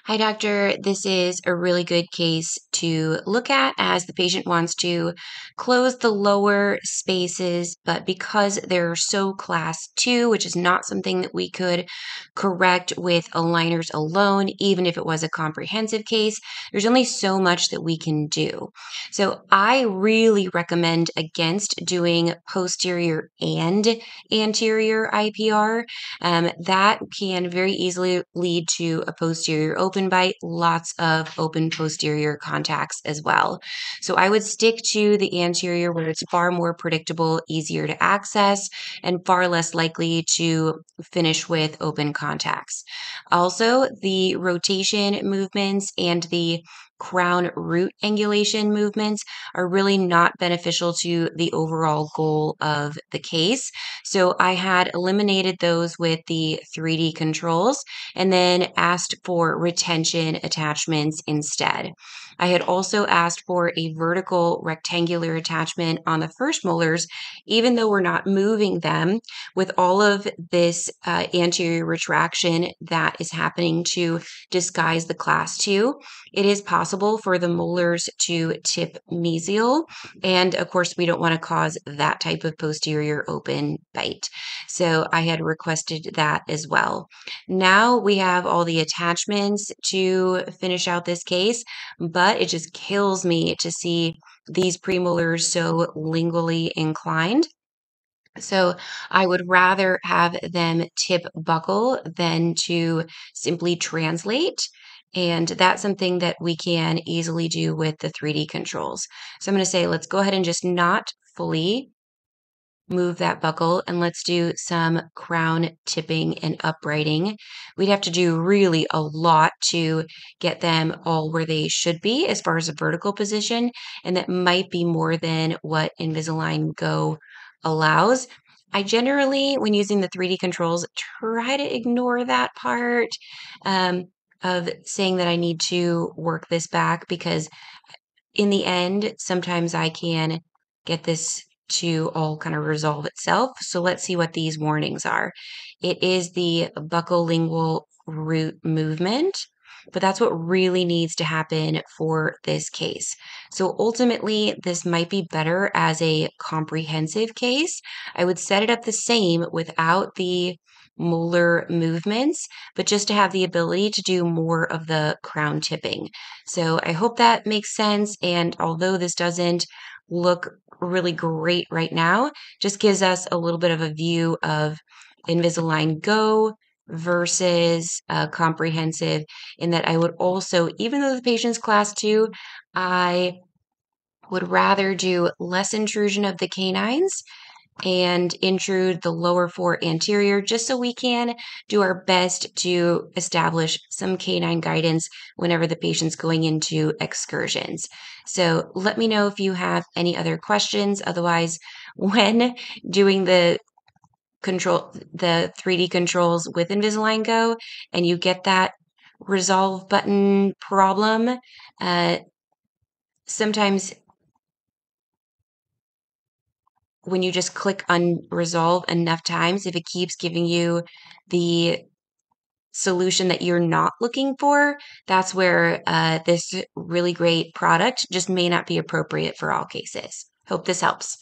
Hi, doctor. This is a really good case to look at as the patient wants to close the lower spaces, but because they're so class 2, which is not something that we could correct with aligners alone, even if it was a comprehensive case, there's only so much that we can do. So I really recommend against doing posterior and anterior IPR. That can very easily lead to a posterior open bite, lots of open posterior contacts as well. So I would stick to the anterior where it's far more predictable, easier to access, and far less likely to finish with open contacts. Also, the rotation movements and the crown root angulation movements are really not beneficial to the overall goal of the case. So I had eliminated those with the 3D controls and then asked for retention attachments instead. I had also asked for a vertical rectangular attachment on the first molars, even though we're not moving them with all of this anterior retraction that is happening to disguise the class 2. It is possible for the molars to tip mesial. And of course, we don't want to cause that type of posterior open bite. So I had requested that as well. Now we have all the attachments to finish out this case, but it just kills me to see these premolars so lingually inclined. So I would rather have them tip buckle than to simply translate. And that's something that we can easily do with the 3D controls. So I'm going to say, let's go ahead and just not fully move that buckle and let's do some crown tipping and uprighting. We'd have to do really a lot to get them all where they should be as far as a vertical position, and that might be more than what Invisalign GO allows. I generally, when using the 3D controls, try to ignore that part of saying that I need to work this back because in the end, sometimes I can get this to all kind of resolve itself. So let's see what these warnings are. It is the buccolingual root movement, but that's what really needs to happen for this case. So ultimately, this might be better as a comprehensive case. I would set it up the same without the molar movements, but just to have the ability to do more of the crown tipping. So I hope that makes sense. And although this doesn't look really great right now, just gives us a little bit of a view of Invisalign Go versus comprehensive, in that I would also, even though the patient's class 2, I would rather do less intrusion of the canines and intrude the lower 4 anterior just so we can do our best to establish some canine guidance whenever the patient's going into excursions. So let me know if you have any other questions. Otherwise, when doing the 3D controls with Invisalign Go and you get that resolve button problem, uh, sometimes when you just click unresolve enough times, if it keeps giving you the solution that you're not looking for, that's where this really great product just may not be appropriate for all cases. Hope this helps.